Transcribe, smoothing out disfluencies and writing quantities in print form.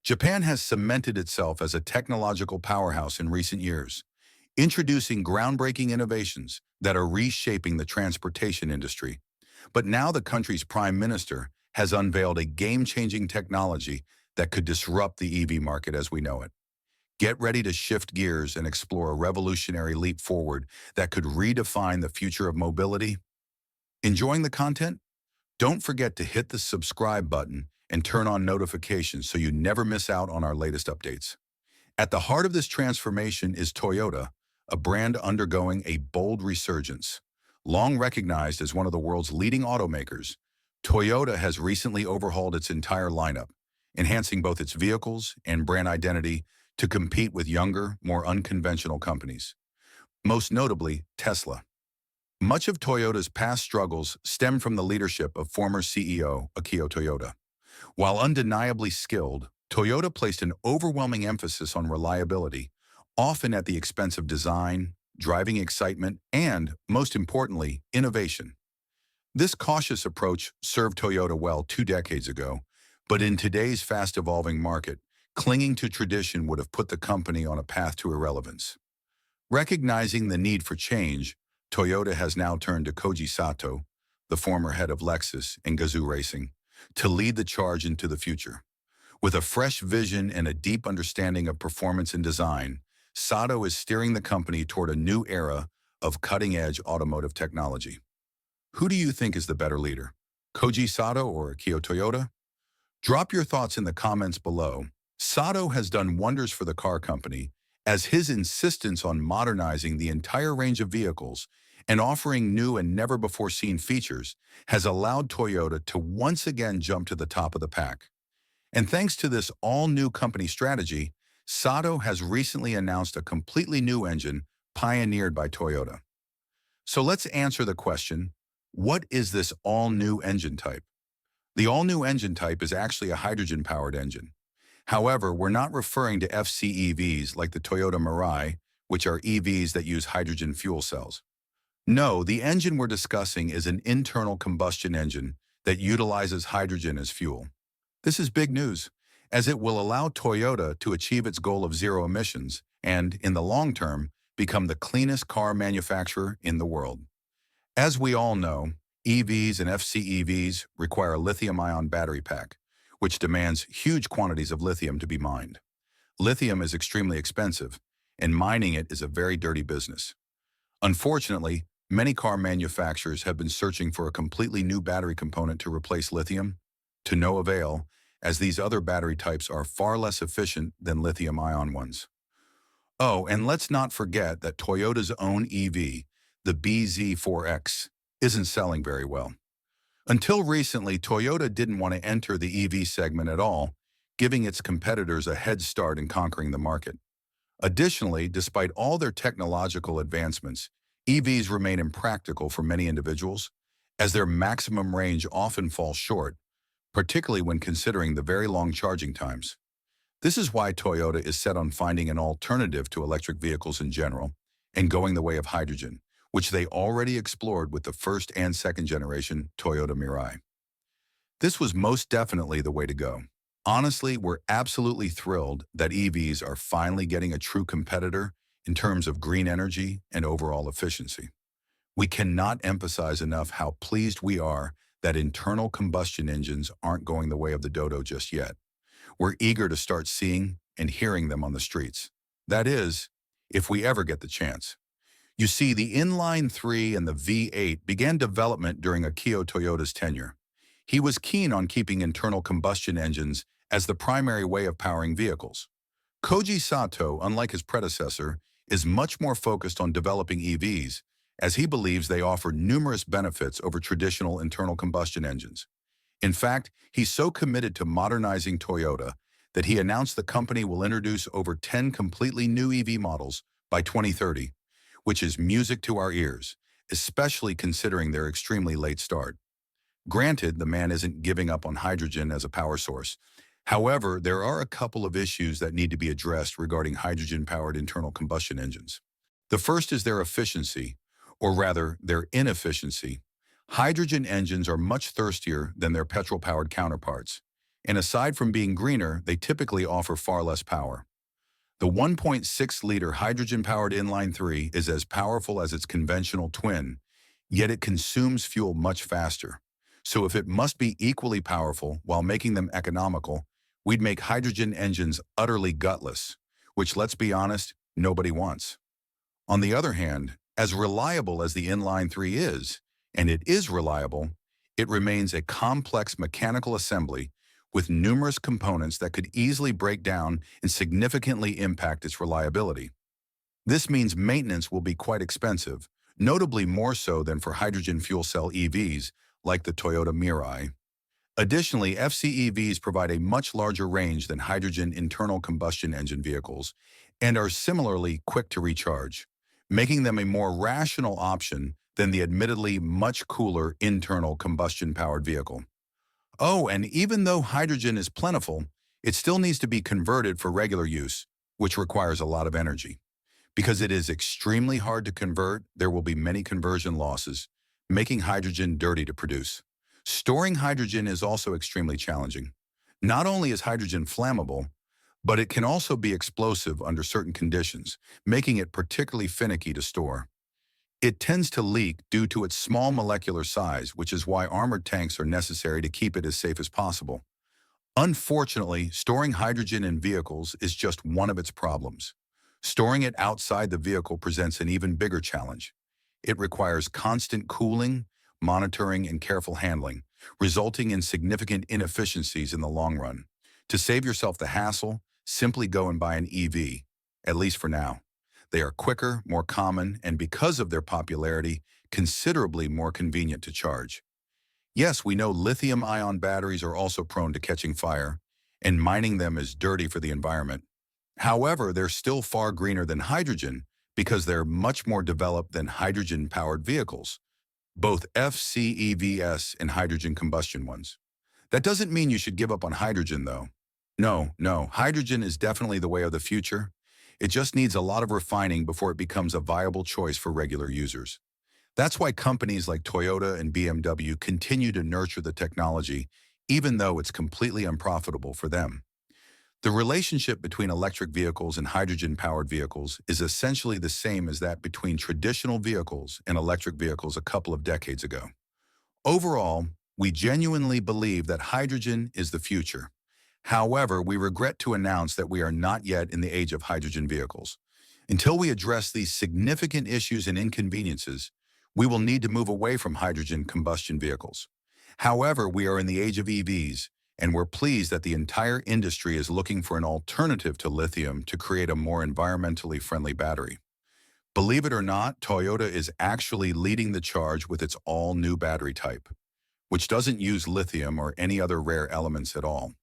Japan has cemented itself as a technological powerhouse in recent years, introducing groundbreaking innovations that are reshaping the transportation industry. But now the country's prime minister has unveiled a game-changing technology that could disrupt the EV market as we know it. Get ready to shift gears and explore a revolutionary leap forward that could redefine the future of mobility. Enjoying the content? Don't forget to hit the subscribe button and turn on notifications so you never miss out on our latest updates. At the heart of this transformation is Toyota, a brand undergoing a bold resurgence. Long recognized as one of the world's leading automakers, Toyota has recently overhauled its entire lineup, enhancing both its vehicles and brand identity to compete with younger, more unconventional companies. Most notably, Tesla. Much of Toyota's past struggles stem from the leadership of former CEO Akio Toyoda. While undeniably skilled, Toyota placed an overwhelming emphasis on reliability, often at the expense of design, driving excitement, and, most importantly, innovation. This cautious approach served Toyota well 2 decades ago, but in today's fast-evolving market, clinging to tradition would have put the company on a path to irrelevance. Recognizing the need for change, Toyota has now turned to Koji Sato, the former head of Lexus and Gazoo Racing, to lead the charge into the future. With a fresh vision and a deep understanding of performance and design, Sato is steering the company toward a new era of cutting-edge automotive technology. Who do you think is the better leader, Koji Sato or Akio Toyoda? Drop your thoughts in the comments below. Sato has done wonders for the car company, as his insistence on modernizing the entire range of vehicles and offering new and never-before-seen features has allowed Toyota to once again jump to the top of the pack. And thanks to this all-new company strategy, Sato has recently announced a completely new engine pioneered by Toyota. So let's answer the question, what is this all-new engine type? The all-new engine type is actually a hydrogen-powered engine. However, we're not referring to FCEVs like the Toyota Mirai, which are EVs that use hydrogen fuel cells. No, the engine we're discussing is an internal combustion engine that utilizes hydrogen as fuel. This is big news, as it will allow Toyota to achieve its goal of zero emissions and, in the long term, become the cleanest car manufacturer in the world. As we all know, EVs and FCEVs require a lithium-ion battery pack, which demands huge quantities of lithium to be mined. Lithium is extremely expensive, and mining it is a very dirty business. Unfortunately, many car manufacturers have been searching for a completely new battery component to replace lithium, to no avail, as these other battery types are far less efficient than lithium-ion ones. Oh, and let's not forget that Toyota's own EV, the BZ4X, isn't selling very well. Until recently, Toyota didn't want to enter the EV segment at all, giving its competitors a head start in conquering the market. Additionally, despite all their technological advancements, EVs remain impractical for many individuals, as their maximum range often falls short, particularly when considering the very long charging times. This is why Toyota is set on finding an alternative to electric vehicles in general and going the way of hydrogen, which they already explored with the first and second generation Toyota Mirai. This was most definitely the way to go. Honestly, we're absolutely thrilled that EVs are finally getting a true competitor in terms of green energy and overall efficiency. We cannot emphasize enough how pleased we are that internal combustion engines aren't going the way of the dodo just yet. We're eager to start seeing and hearing them on the streets. That is, if we ever get the chance. You see, the Inline-3 and the V8 began development during Akio Toyoda's tenure. He was keen on keeping internal combustion engines as the primary way of powering vehicles. Koji Sato, unlike his predecessor, is much more focused on developing EVs, as he believes they offer numerous benefits over traditional internal combustion engines. In fact, he's so committed to modernizing Toyota that he announced the company will introduce over 10 completely new EV models by 2030, which is music to our ears, especially considering their extremely late start. Granted, the man isn't giving up on hydrogen as a power source. However, there are a couple of issues that need to be addressed regarding hydrogen-powered internal combustion engines. The first is their efficiency, or rather, their inefficiency. Hydrogen engines are much thirstier than their petrol-powered counterparts, And aside from being greener, they typically offer far less power. The 1.6-liter hydrogen-powered inline-3 is as powerful as its conventional twin, yet it consumes fuel much faster. So if it must be equally powerful while making them economical, we'd make hydrogen engines utterly gutless, which, let's be honest, nobody wants. On the other hand, as reliable as the inline-3 is, and it is reliable, it remains a complex mechanical assembly with numerous components that could easily break down and significantly impact its reliability. This means maintenance will be quite expensive, notably more so than for hydrogen fuel cell EVs like the Toyota Mirai. Additionally, FCEVs provide a much larger range than hydrogen internal combustion engine vehicles and are similarly quick to recharge, making them a more rational option than the admittedly much cooler internal combustion-powered vehicle. Oh, and even though hydrogen is plentiful, it still needs to be converted for regular use, which requires a lot of energy. Because it is extremely hard to convert, there will be many conversion losses, making hydrogen dirty to produce. Storing hydrogen is also extremely challenging. Not only is hydrogen flammable, but it can also be explosive under certain conditions, making it particularly finicky to store. It tends to leak due to its small molecular size, which is why armored tanks are necessary to keep it as safe as possible. Unfortunately, storing hydrogen in vehicles is just one of its problems. Storing it outside the vehicle presents an even bigger challenge. It requires constant cooling, monitoring, and careful handling, resulting in significant inefficiencies in the long run. To save yourself the hassle, simply go and buy an EV, at least for now. They are quicker, more common, and because of their popularity, considerably more convenient to charge. Yes, we know lithium-ion batteries are also prone to catching fire, and mining them is dirty for the environment. However, they're still far greener than hydrogen because they're much more developed than hydrogen-powered vehicles, both FCEVs and hydrogen combustion ones. That doesn't mean you should give up on hydrogen, though. No, hydrogen is definitely the way of the future. It just needs a lot of refining before it becomes a viable choice for regular users. That's why companies like Toyota and BMW continue to nurture the technology, even though it's completely unprofitable for them. The relationship between electric vehicles and hydrogen-powered vehicles is essentially the same as that between traditional vehicles and electric vehicles a couple of decades ago. Overall, we genuinely believe that hydrogen is the future. However, we regret to announce that we are not yet in the age of hydrogen vehicles. Until we address these significant issues and inconveniences, we will need to move away from hydrogen combustion vehicles. However, we are in the age of EVs, and we're pleased that the entire industry is looking for an alternative to lithium to create a more environmentally friendly battery. Believe it or not, Toyota is actually leading the charge with its all-new battery type, which doesn't use lithium or any other rare elements at all.